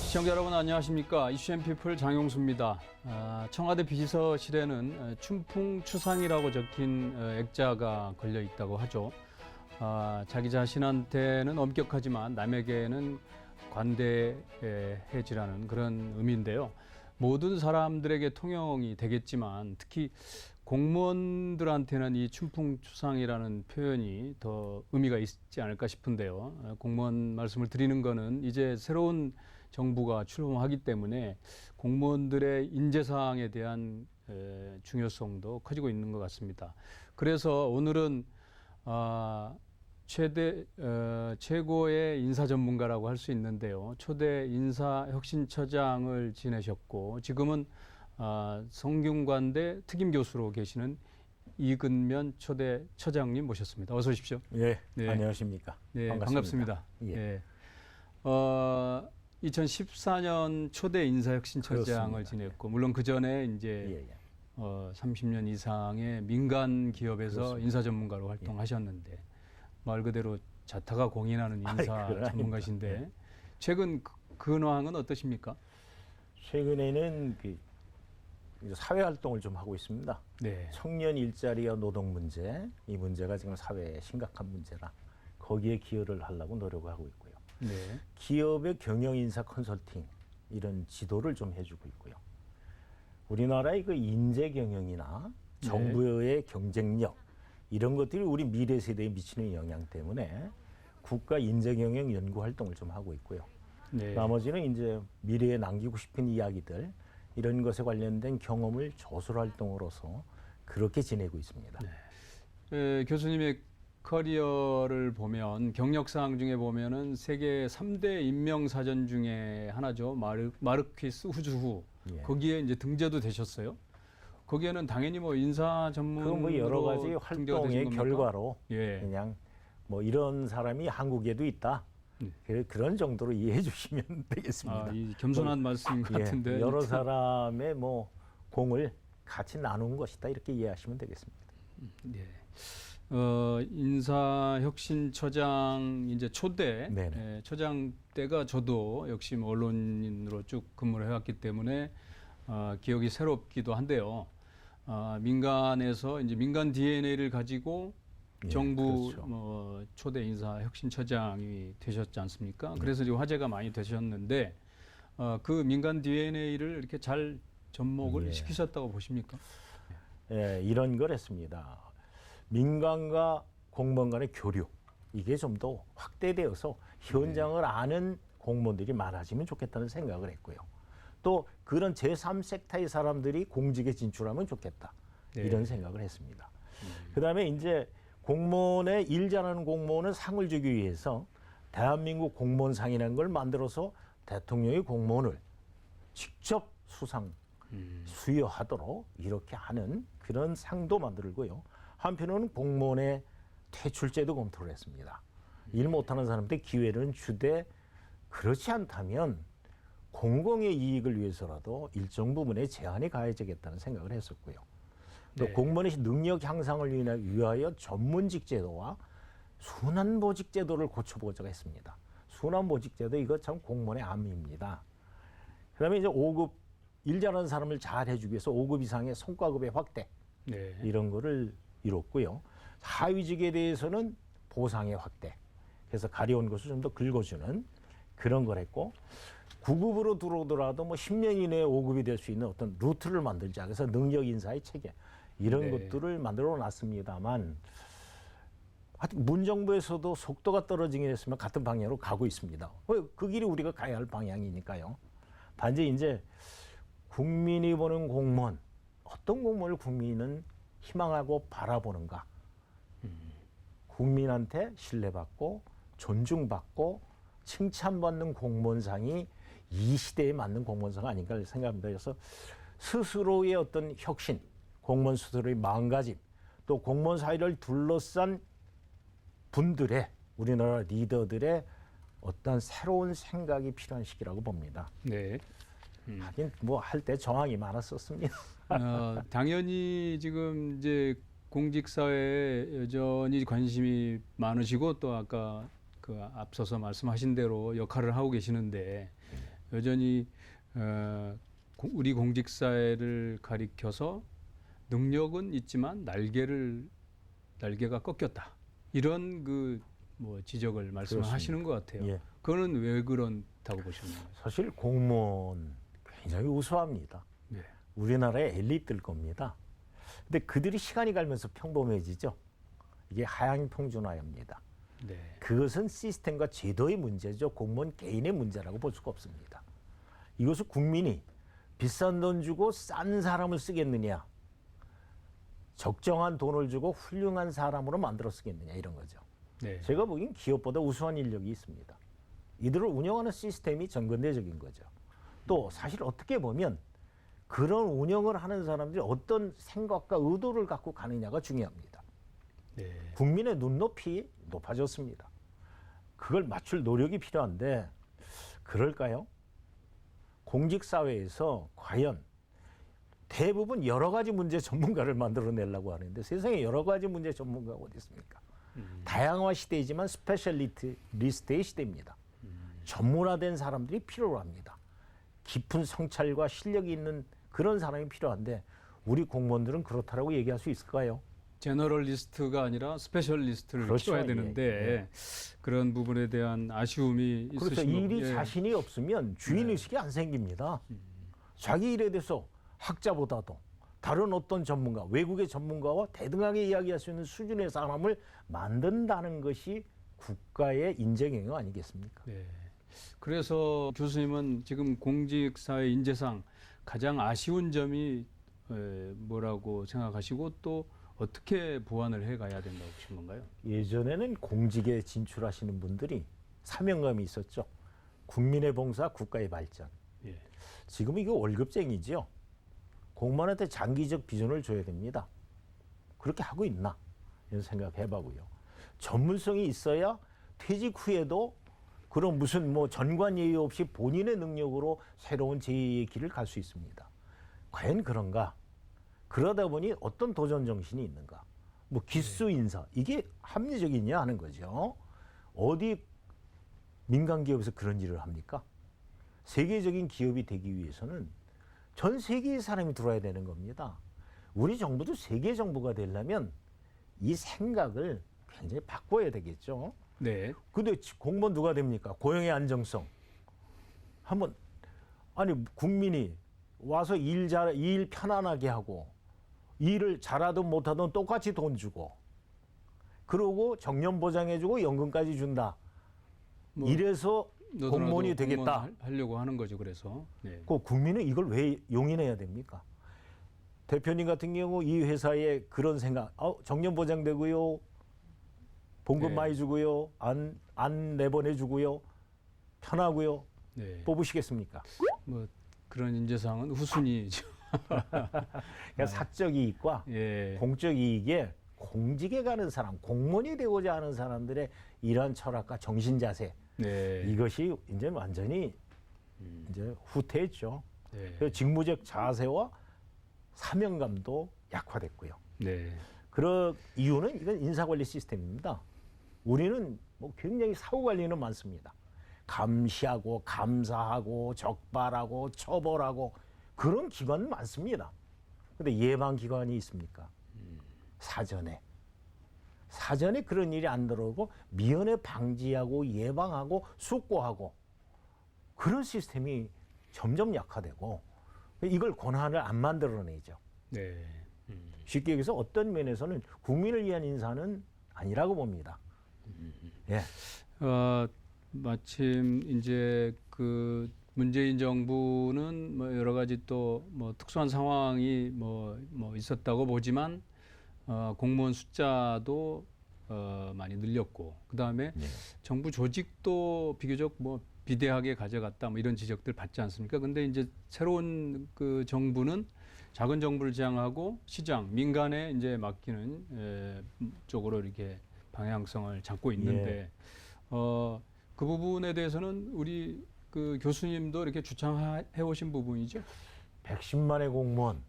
시청자 여러분 안녕하십니까. 이슈앤피플 장용수입니다. 청와대 비서실에는 춘풍추상이라고 적힌 액자가 걸려 있다고 하죠. 자기 자신한테는 엄격하지만 남에게는 관대해지라는 그런 의미인데요. 모든 사람들에게 통용이 되겠지만 특히 공무원들한테는 이 춘풍추상이라는 표현이 더 의미가 있지 않을까 싶은데요. 공무원 말씀을 드리는 거는 이제 새로운 정부가 출범하기 때문에 공무원들의 인재사항에 대한 중요성도 커지고 있는 것 같습니다. 그래서 오늘은 최고의 인사 전문가라고 할 수 있는데요. 초대 인사혁신처장을 지내셨고 지금은 성균관대 특임교수로 계시는 이근면 초대 처장님 모셨습니다. 어서 오십시오. 예, 네. 안녕하십니까. 네, 반갑습니다. 반갑습니다. 예. 2014년 초대 인사혁신처장을 그렇습니다. 지냈고 물론 그 전에 이제 30년 이상의 민간 기업에서 그렇습니다. 인사 전문가로 활동하셨는데 말 그대로 자타가 공인하는 인사 전문가신데 네. 최근 근황은 어떠십니까? 최근에는 이제 사회 활동을 좀 하고 있습니다. 네. 청년 일자리와 노동 문제, 이 문제가 지금 사회에 심각한 문제라 거기에 기여를 하려고 노력하고 있고요. 네. 기업의 경영 인사 컨설팅 이런 지도를 좀 해주고 있고요. 우리나라의 그 인재 경영이나 정부의 경쟁력 이런 것들이 우리 미래 세대에 미치는 영향 때문에 국가 인재 경영 연구 활동을 좀 하고 있고요. 네. 나머지는 이제 미래에 남기고 싶은 이야기들 이런 것에 관련된 경험을 저술 활동으로서 그렇게 지내고 있습니다. 네. 교수님의 커리어를 보면 경력사항 중에 보면은 세계 3대 인명사전 중에 하나죠. 마르퀴스 후주후. 예. 거기에 이제 등재도 되셨어요. 거기에는 당연히 뭐 인사 전문으로 그 뭐 여러 가지 등재가 활동의 되신 겁니까? 결과로 예. 그냥 뭐 이런 사람이 한국에도 있다. 그런 정도로 이해해 주시면 되겠습니다. 이 겸손한 말씀 같은데. 예, 여러 사람의 뭐 공을 같이 나눈 것이다 이렇게 이해하시면 되겠습니다. 네. 인사혁신처장 이제 초대 처장 때가 저도 역시 뭐 언론인으로 쭉 근무를 해왔기 때문에 기억이 새롭기도 한데요. 민간에서 이제 민간 DNA를 가지고 정부 그렇죠. 초대 인사혁신처장이 되셨지 않습니까? 그래서 지금 화제가 많이 되셨는데 그 민간 DNA를 이렇게 잘 접목을 시키셨다고 보십니까? 예, 이런 걸 했습니다. 민간과 공무원 간의 교류 이게 좀 더 확대되어서 현장을 아는 공무원들이 많아지면 좋겠다는 생각을 했고요. 또 그런 제3섹터의 사람들이 공직에 진출하면 좋겠다. 이런 생각을 했습니다. 그다음에 이제 공무원의 일 잘하는 공무원은 상을 주기 위해서 대한민국 공무원상이라는 걸 만들어서 대통령이 공무원을 직접 수여하도록 이렇게 하는 그런 상도 만들고요. 한편으로는 공무원의 퇴출제도 검토를 했습니다. 일 못하는 사람한테 기회를 주되 그렇지 않다면 공공의 이익을 위해서라도 일정 부분에 제한이 가해지겠다는 생각을 했었고요. 또 공무원의 능력 향상을 위하여 전문직 제도와 순환보직 제도를 고쳐보자고 했습니다. 순환보직 제도 이거 참 공무원의 암입니다. 그다음에 이제 5급 일 잘하는 사람을 잘 해주기 위해서 5급 이상의 성과급의 확대 이런 거를 이뤘고요. 하위직에 대해서는 보상의 확대. 그래서 가려운 것을 좀 더 긁어주는 그런 걸 했고 9급으로 들어오더라도 뭐 10년 이내에 5급이 될 수 있는 어떤 루트를 만들자. 그래서 능력 인사의 체계 이런 것들을 만들어 놨습니다만 하여튼 문정부에서도 속도가 떨어지긴 했으면 같은 방향으로 가고 있습니다. 그 길이 우리가 가야 할 방향이니까요. 단지 이제 국민이 보는 공무원 어떤 공무원을 국민은 희망하고 바라보는가. 국민한테 신뢰받고 존중받고 칭찬받는 공무원상이 이 시대에 맞는 공무원상 아닌가 생각합니다. 그래서 스스로의 어떤 혁신, 공무원 스스로의 마음가짐, 또 공무원 사회를 둘러싼 분들의 우리나라 리더들의 어떤 새로운 생각이 필요한 시기라고 봅니다. 네. 하긴 뭐 할 때 정황이 많았었습니다. 당연히 지금 이제 공직사회에 여전히 관심이 많으시고 또 아까 그 앞서서 말씀하신 대로 역할을 하고 계시는데 여전히 우리 공직사회를 가리켜서 능력은 있지만 날개가 꺾였다. 이런 그 뭐 지적을 말씀하시는 것 같아요. 예. 그거는 왜 그렇다고 보셨나요? 사실 공무원 굉장히 우수합니다. 네. 우리나라의 엘리트일 겁니다. 근데 그들이 시간이 가면서 평범해지죠. 이게 하향 평준화입니다. 네. 그것은 시스템과 제도의 문제죠. 공무원 개인의 문제라고 볼 수가 없습니다. 이것을 국민이 비싼 돈 주고 싼 사람을 쓰겠느냐, 적정한 돈을 주고 훌륭한 사람으로 만들어 쓰겠느냐, 이런 거죠. 네. 제가 보기엔 기업보다 우수한 인력이 있습니다. 이들을 운영하는 시스템이 전근대적인 거죠. 또 사실 어떻게 보면 그런 운영을 하는 사람들이 어떤 생각과 의도를 갖고 가느냐가 중요합니다. 네. 국민의 눈높이 높아졌습니다. 그걸 맞출 노력이 필요한데 그럴까요? 공직사회에서 과연 대부분 여러 가지 문제 전문가를 만들어내려고 하는데 세상에 여러 가지 문제 전문가가 어디 있습니까? 다양화 시대이지만 스페셜리스트의 시대입니다. 전문화된 사람들이 필요합니다. 깊은 성찰과 실력이 있는 그런 사람이 필요한데 우리 공무원들은 그렇다라고 얘기할 수 있을까요? 제너럴리스트가 아니라 스페셜리스트를 그렇죠. 키워야 되는데 예. 그런 부분에 대한 아쉬움이 그렇죠. 있으신 일이 예. 자신이 없으면 주인의식이 안 생깁니다. 자기 일에 대해서 학자보다도 다른 어떤 전문가, 외국의 전문가와 대등하게 이야기할 수 있는 수준의 사람을 만든다는 것이 국가의 인재경영 아니겠습니까? 네. 그래서 교수님은 지금 공직사회 인재상 가장 아쉬운 점이 뭐라고 생각하시고 또 어떻게 보완을 해가야 된다고 보신 건가요? 예전에는 공직에 진출하시는 분들이 사명감이 있었죠. 국민의 봉사, 국가의 발전. 예. 지금 이거 월급쟁이지요. 공무원한테 장기적 비전을 줘야 됩니다. 그렇게 하고 있나? 이런 생각 해봐고요. 전문성이 있어야 퇴직 후에도 그런 무슨 뭐 전관 예의 없이 본인의 능력으로 새로운 제2의 길을 갈 수 있습니다. 과연 그런가? 그러다 보니 어떤 도전 정신이 있는가? 뭐 기수 인사 이게 합리적이냐 하는 거죠. 어디 민간 기업에서 그런 일을 합니까? 세계적인 기업이 되기 위해서는 전 세계의 사람이 들어와야 되는 겁니다. 우리 정부도 세계 정부가 되려면 이 생각을 굉장히 바꿔야 되겠죠. 네. 근데 공무원 누가 됩니까? 고용의 안정성. 한번 아니 국민이 와서 일 편안하게 하고 일을 잘하든 못하든 똑같이 돈 주고 그러고 정년 보장해주고 연금까지 준다. 뭐 이래서 공무원이 되겠다. 공무원 하려고 하는 거죠. 그래서 네. 그 국민은 이걸 왜 용인해야 됩니까? 대표님 같은 경우 이 회사에 그런 생각, 정년 보장되고요, 봉급 네. 많이 주고요, 안 내보내주고요, 편하고요, 네. 뽑으시겠습니까? 뭐 그런 인재상은 후순위죠. 그러니까 사적 이익과 예. 공적 이익에 공직에 가는 사람, 공무원이 되고자 하는 사람들의 이러한 철학과 정신 자세 네. 이것이 이제 완전히 이제 후퇴했죠. 네. 그래서 직무적 자세와 사명감도 약화됐고요. 네. 그런 이유는 이건 인사관리 시스템입니다. 우리는 뭐 굉장히 사후 관리는 많습니다. 감시하고 감사하고 적발하고 처벌하고 그런 기관은 많습니다. 근데 예방 기관이 있습니까? 사전에 그런 일이 안 들어오고 미연에 방지하고 예방하고 숙고하고 그런 시스템이 점점 약화되고 이걸 권한을 안 만들어내죠. 네. 쉽게 얘기해서 어떤 면에서는 국민을 위한 인사는 아니라고 봅니다. 예. 마침 이제 그 문재인 정부는 뭐 여러 가지 또 뭐 특수한 상황이 뭐 있었다고 보지만 공무원 숫자도 많이 늘렸고 그다음에 네. 정부 조직도 비교적 뭐 비대하게 가져갔다 뭐 이런 지적들 받지 않습니까? 근데 이제 새로운 그 정부는 작은 정부를 지향하고 시장, 민간에 이제 맡기는 쪽으로 이렇게 방향성을 잡고 있는데 그 부분에 대해서는 우리 그 교수님도 이렇게 주창해 오신 부분이죠. 110만의 공무원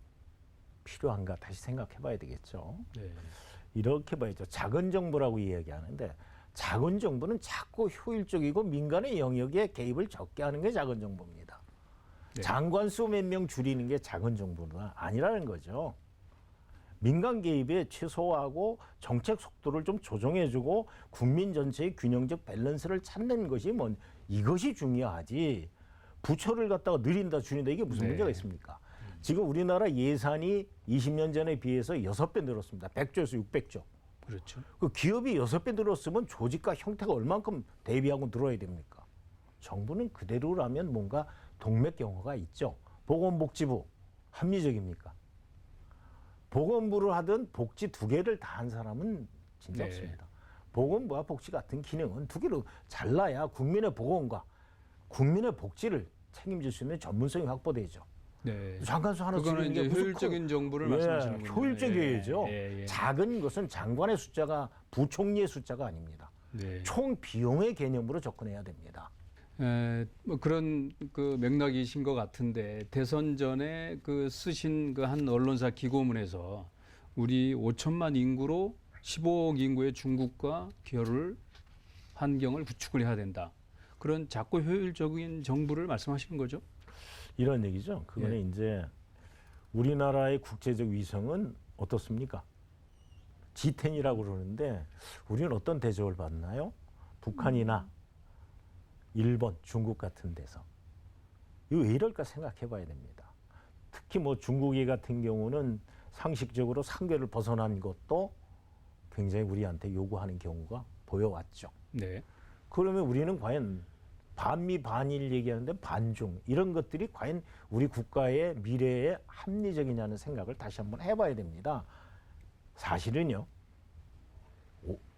필요한가 다시 생각해 봐야 되겠죠. 네. 이렇게 봐야죠. 작은 정부라고 이야기하는데 작은 정부는 자꾸 효율적이고 민간의 영역에 개입을 적게 하는 게 작은 정부입니다. 네. 장관 수 몇 명 줄이는 게 작은 정부가 아니라는 거죠. 민간 개입에 최소화하고 정책 속도를 좀 조정해주고 국민 전체의 균형적 밸런스를 찾는 것이 이것이 중요하지. 부처를 갖다가 느린다 줄인다 이게 무슨 네. 문제가 있습니까? 지금 우리나라 예산이 20년 전에 비해서 6배 늘었습니다. 100조에서 600조. 그렇죠. 그 기업이 6배 늘었으면 조직과 형태가 얼만큼 대비하고 늘어야 됩니까? 정부는 그대로라면 뭔가 동맥경화가 있죠. 보건복지부 합리적입니까? 보건부를 하든 복지 두 개를 다 한 사람은 진짜 네. 없습니다. 보건부와 복지 같은 기능은 두 개로 잘라야 국민의 보건과 국민의 복지를 책임질 수 있는 전문성이 확보되죠. 네. 장관수 하나 그거는 줄이는 게 이제 무슨 효율적인 정부를 말씀하시는군요. 효율적이어야죠. 예. 작은 것은 장관의 숫자가 부총리의 숫자가 아닙니다. 네. 총 비용의 개념으로 접근해야 됩니다. 뭐 그런 그 맥락이신 것 같은데 대선 전에 그 쓰신 그 한 언론사 기고문에서 우리 5천만 인구로 15억 인구의 중국과 결을 환경을 구축을 해야 된다. 그런 작고 효율적인 정부를 말씀하시는 거죠? 이런 얘기죠. 그거는 예. 이제 우리나라의 국제적 위성은 어떻습니까? G10이라고 그러는데 우리는 어떤 대접을 받나요? 북한이나 일본, 중국 같은 데서. 이거 왜 이럴까 생각해 봐야 됩니다. 특히 뭐 중국이 같은 경우는 상식적으로 상궤를 벗어난 것도 굉장히 우리한테 요구하는 경우가 보여왔죠. 네. 그러면 우리는 과연 반미 반일 얘기하는데 반중 이런 것들이 과연 우리 국가의 미래에 합리적이냐는 생각을 다시 한번 해봐야 됩니다. 사실은요.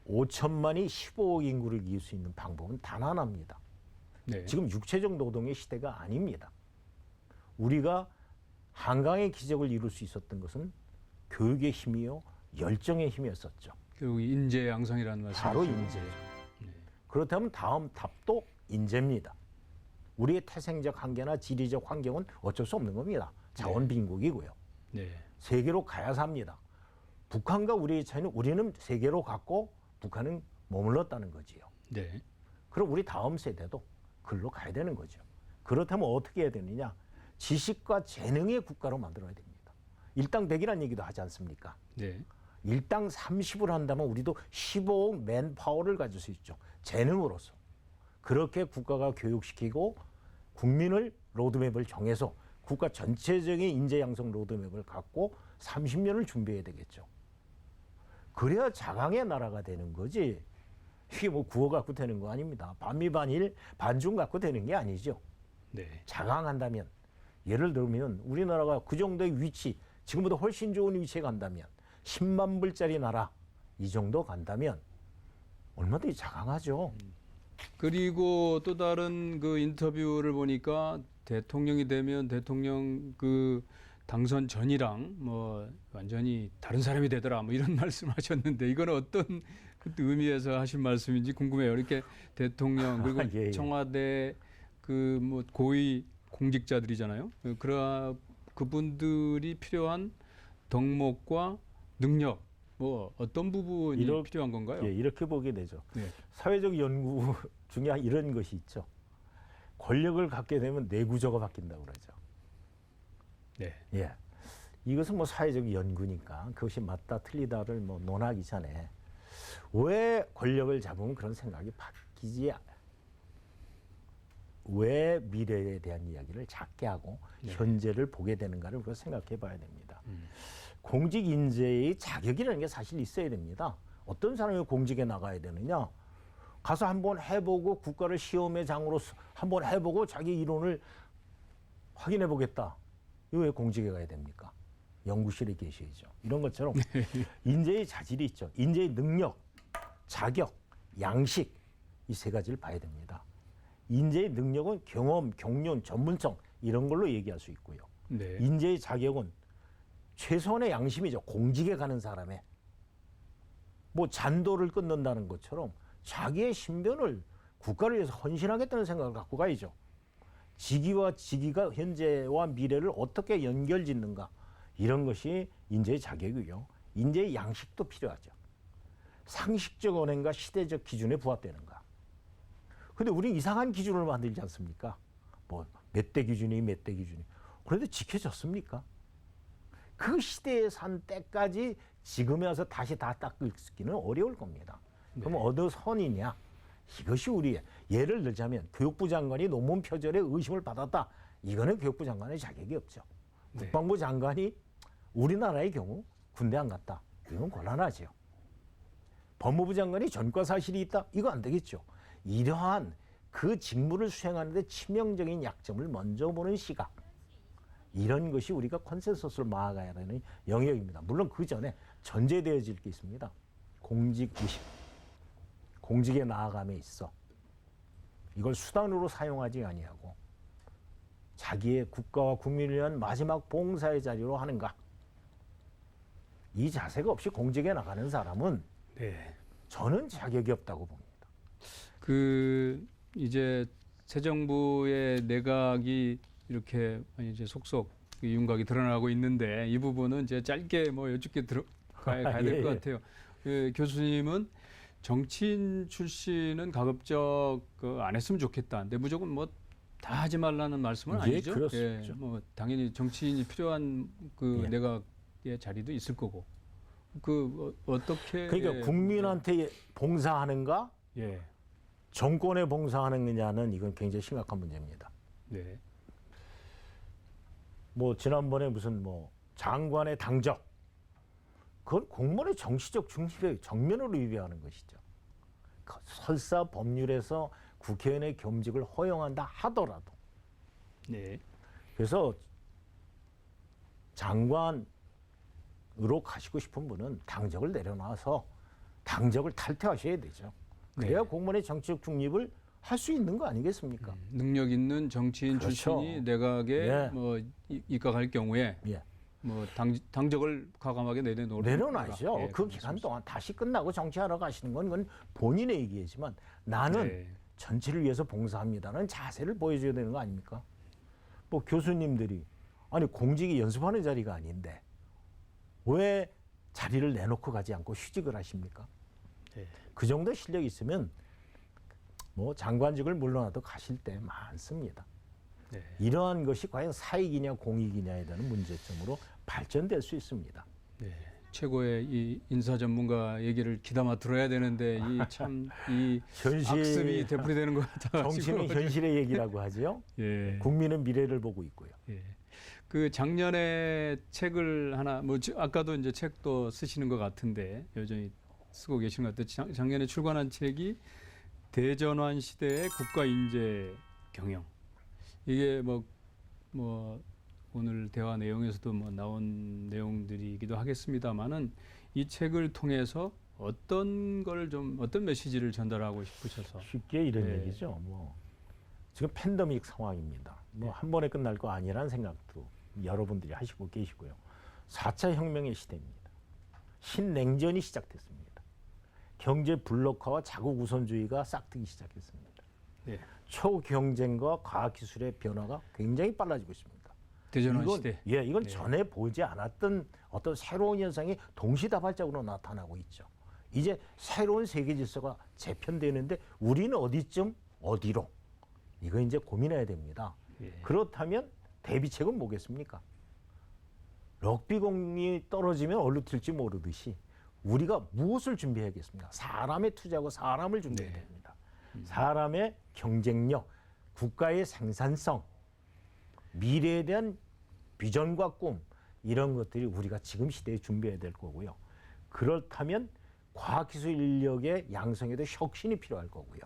5천만이 15억 인구를 이길 수 있는 방법은 단 하나입니다. 네. 지금 육체적 노동의 시대가 아닙니다. 우리가 한강의 기적을 이룰 수 있었던 것은 교육의 힘이요, 열정의 힘이었었죠. 결국 인재 양성이라는 말씀. 바로 인재죠. 그렇다면 다음 답도 인재입니다. 우리의 태생적 한계나 지리적 환경은 어쩔 수 없는 겁니다. 자원 빈국이고요. 네. 세계로 가야 삽니다. 북한과 우리의 차이는 우리는 세계로 갔고 북한은 머물렀다는 거지요. 네. 그럼 우리 다음 세대도 글로 가야 되는 거죠. 그렇다면 어떻게 해야 되느냐? 지식과 재능의 국가로 만들어야 됩니다. 일당 100이라는 얘기도 하지 않습니까? 네. 일당 30을 한다면 우리도 15억 맨파워를 가질 수 있죠. 재능으로서. 그렇게 국가가 교육시키고 국민을 로드맵을 정해서 국가 전체적인 인재 양성 로드맵을 갖고 30년을 준비해야 되겠죠. 그래야 자강의 나라가 되는 거지. 이게 뭐 구호 갖고 되는 거 아닙니다. 반미 반일 반중 갖고 되는 게 아니죠. 네. 자강한다면 예를 들면 우리나라가 그 정도의 위치 지금보다 훨씬 좋은 위치에 간다면 10만 불짜리 나라 이 정도 간다면 얼마든지 자강하죠. 그리고 또 다른 그 인터뷰를 보니까 대통령이 되면 대통령 그 당선 전이랑 뭐 완전히 다른 사람이 되더라 뭐 이런 말씀하셨는데 이거는 어떤 그 의미에서 하신 말씀인지 궁금해요. 이렇게 대통령 그리고 예. 청와대 그 뭐 고위 공직자들이잖아요. 그분들이 필요한 덕목과 능력 뭐 어떤 부분이 필요한 건가요? 예, 이렇게 보게 되죠. 네. 사회적 연구 중에 이런 것이 있죠. 권력을 갖게 되면 내구조가 바뀐다고 그러죠. 네. 예. 이것은 뭐 사회적 연구니까 그것이 맞다 틀리다를 뭐 논하기 전에 왜 권력을 잡으면 그런 생각이 바뀌지 왜 미래에 대한 이야기를 작게 하고 현재를 보게 되는가를 우리가 생각해 봐야 됩니다. 공직 인재의 자격이라는 게 사실 있어야 됩니다. 어떤 사람이 공직에 나가야 되느냐? 가서 한번 해보고 국가를 시험의 장으로 한번 해보고 자기 이론을 확인해 보겠다. 이거 왜 공직에 가야 됩니까? 연구실에 계셔야죠. 이런 것처럼 인재의 자질이 있죠. 인재의 능력, 자격, 양식 이 세 가지를 봐야 됩니다. 인재의 능력은 경험, 경륜, 전문성 이런 걸로 얘기할 수 있고요. 네. 인재의 자격은 최소한의 양심이죠. 공직에 가는 사람의 뭐 잔도를 끊는다는 것처럼 자기의 신변을 국가를 위해서 헌신하겠다는 생각을 갖고 가야죠. 직위와 직위가 현재와 미래를 어떻게 연결짓는가 이런 것이 인재의 자격이고요. 인재의 양식도 필요하죠. 상식적 언행과 시대적 기준에 부합되는가. 근데 우리는 이상한 기준을 만들지 않습니까? 뭐 몇 대 기준이 몇 대 기준이. 그런데 지켜졌습니까? 그 시대에 산 때까지 지금에 와서 다시 다 닦기는 어려울 겁니다. 그럼 어느 선이냐? 이것이 우리의 예를 들자면 교육부 장관이 논문 표절에 의심을 받았다. 이거는 교육부 장관의 자격이 없죠. 네. 국방부 장관이 우리나라의 경우 군대 안 갔다. 이건 곤란하죠. 법무부 장관이 전과 사실이 있다. 이거 안 되겠죠. 이러한 그 직무를 수행하는데 치명적인 약점을 먼저 보는 시각. 이런 것이 우리가 컨센서스를 막아야 되는 영역입니다. 물론 그 전에 전제되어질 게 있습니다. 공직의식. 공직에 나아감에 있어 이걸 수단으로 사용하지 아니하고 자기의 국가와 국민을 위한 마지막 봉사의 자리로 하는가. 이 자세가 없이 공직에 나가는 사람은 네. 저는 자격이 없다고 봅니다. 그 이제 새 정부의 내각이 이렇게 이제 속속 윤곽이 드러나고 있는데 이 부분은 이제 짧게 뭐 여쭙게 가야 될 것 예. 같아요. 그 교수님은 정치인 출신은 가급적 안 했으면 좋겠다. 근데 무조건 뭐 다 하지 말라는 말씀은 예, 아니죠. 그렇습니다. 뭐 당연히 정치인이 필요한 그 예. 내각의 자리도 있을 거고. 어떻게 그러니까 국민한테 봉사하는가 예. 정권에 봉사하는 거냐는 이건 굉장히 심각한 문제입니다. 네. 뭐 지난번에 무슨 뭐 장관의 당적 그건 공무원의 정치적 중심에 정면으로 위배하는 것이죠. 설사 법률에서 국회의원의 겸직을 허용한다 하더라도 네. 그래서 장관으로 가시고 싶은 분은 당적을 내려놔서 당적을 탈퇴하셔야 되죠. 그래야 네. 공무원의 정치적 중립을 할 수 있는 거 아니겠습니까? 능력 있는 정치인 그렇죠. 출신이 내각에 예. 뭐 입각할 경우에 예. 뭐 당적을 과감하게 내려놔야죠. 예, 그 기간 동안 다시 끝나고 정치하러 가시는 건 그건 본인의 얘기지만 나는 네. 전체를 위해서 봉사합니다는 자세를 보여줘야 되는 거 아닙니까? 뭐 교수님들이 아니 공직이 연습하는 자리가 아닌데 왜 자리를 내놓고 가지 않고 휴직을 하십니까? 네. 그 정도 실력이 있으면 뭐 장관직을 물러나도 가실 때 많습니다. 네. 이러한 것이 과연 사익이냐 공익이냐에 대한 문제점으로 발전될 수 있습니다. 네. 최고의 이 인사 전문가 얘기를 귀담아 들어야 되는데 이 참 이 악습이 되풀이되는 것 같아가지고 정치는 현실의 얘기라고 하죠. 예. 국민은 미래를 보고 있고요. 예. 그 작년에 책을 하나 뭐 아까도 이제 책도 쓰시는 것 같은데 여전히 쓰고 계시는 것 같아요. 작년에 출간한 책이 대전환 시대의 국가 인재 경영. 이게 뭐 오늘 대화 내용에서도 뭐 나온 내용들이기도 하겠습니다만은 이 책을 통해서 어떤 메시지를 전달하고 싶으셔서 쉽게 이런 네. 얘기죠. 뭐 지금 팬데믹 상황입니다. 뭐 한 번에 끝날 거 아니라는 생각도 여러분들이 하시고 계시고요. 4차 혁명의 시대입니다. 신냉전이 시작됐습니다. 경제 블록화와 자국 우선주의가 싹트기 시작했습니다. 네. 초경쟁과 과학기술의 변화가 굉장히 빨라지고 있습니다. 대전환 시대. 예, 이건 네. 전에 보지 않았던 어떤 새로운 현상이 동시다발적으로 나타나고 있죠. 이제 새로운 세계 질서가 재편되는데 우리는 어디쯤 어디로 이거 이제 고민해야 됩니다. 예. 그렇다면 대비책은 뭐겠습니까? 럭비공이 떨어지면 얼로 튈지 모르듯이 우리가 무엇을 준비해야겠습니까? 사람에 투자하고 사람을 준비해야 네. 됩니다. 사람의 경쟁력, 국가의 생산성, 미래에 대한 비전과 꿈 이런 것들이 우리가 지금 시대에 준비해야 될 거고요. 그렇다면 과학기술 인력의 양성에도 혁신이 필요할 거고요.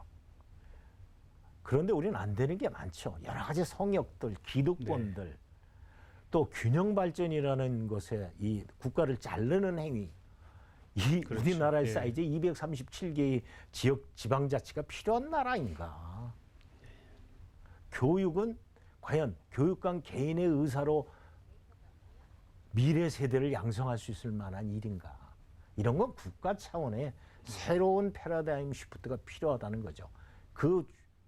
그런데 우리는 안 되는 게 많죠. 여러 가지 성역들, 기득권들, 네. 또 균형 발전이라는 것에 이 국가를 자르는 행위. 이 그렇죠. 우리나라의 예. 사이즈 237개의 지역 지방자치가 필요한 나라인가? 교육은 과연 교육감 개인의 의사로 미래 세대를 양성할 수 있을 만한 일인가? 이런 건 국가 차원의 새로운 패러다임 시프트가 필요하다는 거죠. 그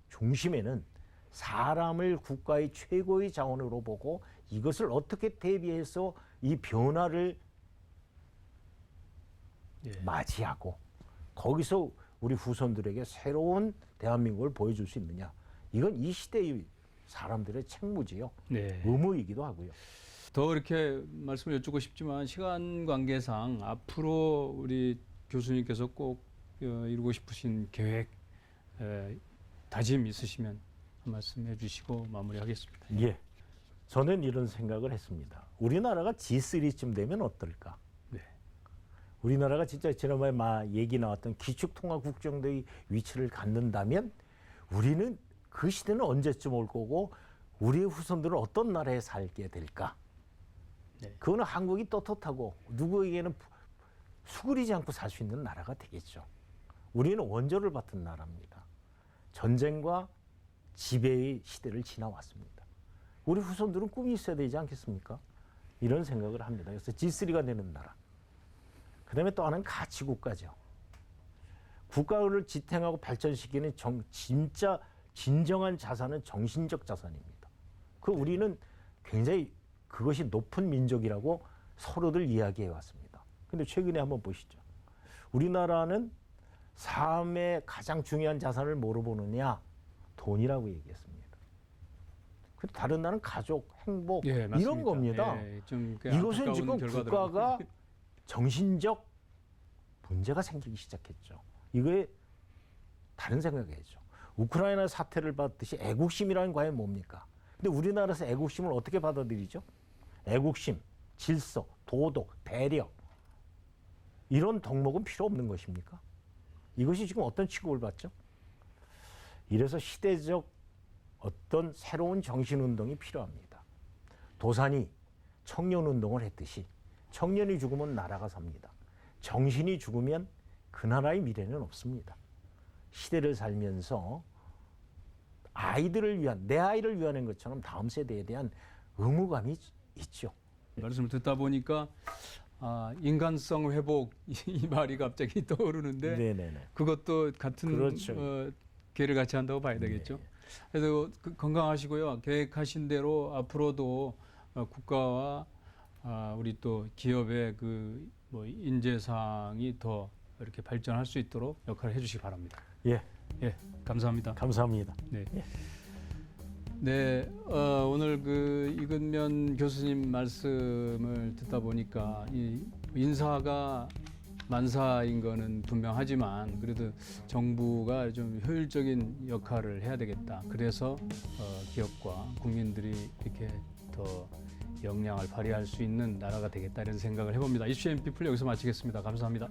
중심에는 사람을 국가의 최고의 자원으로 보고 이것을 어떻게 대비해서 이 변화를 예. 맞이하고 거기서 우리 후손들에게 새로운 대한민국을 보여줄 수 있느냐. 이건 이 시대의 사람들의 책무지요. 네. 의무이기도 하고요. 더 이렇게 말씀을 여쭙고 싶지만 시간 관계상 앞으로 우리 교수님께서 꼭 이루고 싶으신 계획, 다짐 있으시면 한 말씀 해주시고 마무리하겠습니다. 예. 저는 이런 생각을 했습니다. 우리나라가 G3쯤 되면 어떨까? 네. 우리나라가 진짜 지난번에 얘기 나왔던 기축통화국 정도의 위치를 갖는다면 우리는 그 시대는 언제쯤 올 거고 우리의 후손들은 어떤 나라에 살게 될까? 네. 그거는 한국이 떳떳하고 누구에게는 수그리지 않고 살 수 있는 나라가 되겠죠. 우리는 원조를 받은 나라입니다. 전쟁과 지배의 시대를 지나왔습니다. 우리 후손들은 꿈이 있어야 되지 않겠습니까? 이런 생각을 합니다. 그래서 G3가 되는 나라. 그다음에 또 하나는 가치국가죠. 국가를 지탱하고 발전시키는 진짜 진정한 자산은 정신적 자산입니다. 우리는 굉장히 그것이 높은 민족이라고 서로들 이야기해 왔습니다. 근데 최근에 한번 보시죠. 우리나라는 삶의 가장 중요한 자산을 뭐로 보느냐? 돈이라고 얘기했습니다. 다른 나라는 가족, 행복 이런 겁니다. 이것은 지금 국가가 정신적 문제가 생기기 시작했죠. 이거에 다른 생각이죠. 우크라이나 사태를 봤듯이 애국심이라는 과연 뭡니까? 근데 우리나라에서 애국심을 어떻게 받아들이죠? 애국심, 질서, 도덕, 배려 이런 덕목은 필요 없는 것입니까? 이것이 지금 어떤 취급을 받죠? 이래서 시대적 어떤 새로운 정신운동이 필요합니다. 도산이 청년운동을 했듯이 청년이 죽으면 나라가 삽니다. 정신이 죽으면 그 나라의 미래는 없습니다. 시대를 살면서 아이들을 위한, 내 아이를 위한 것처럼 다음 세대에 대한 의무감이 있죠. 말씀을 듣다 보니까 인간성 회복 이 말이 갑자기 떠오르는데 네네네. 그것도 같은 그렇죠. 계를 같이 한다고 봐야 되겠죠. 네. 그래서 건강하시고요. 계획하신 대로 앞으로도 국가와 우리 또 기업의 인재상이 더 이렇게 발전할 수 있도록 역할을 해주시기 바랍니다. 예, 감사합니다. 감사합니다. 네. 예. 네, 오늘 이근면 교수님 말씀을 듣다 보니까 이 인사가 만사인 거는 분명하지만 그래도 정부가 좀 효율적인 역할을 해야 되겠다. 그래서 기업과 국민들이 이렇게 더 역량을 발휘할 수 있는 나라가 되겠다 이런 생각을 해봅니다. 이슈 앤피플 여기서 마치겠습니다. 감사합니다.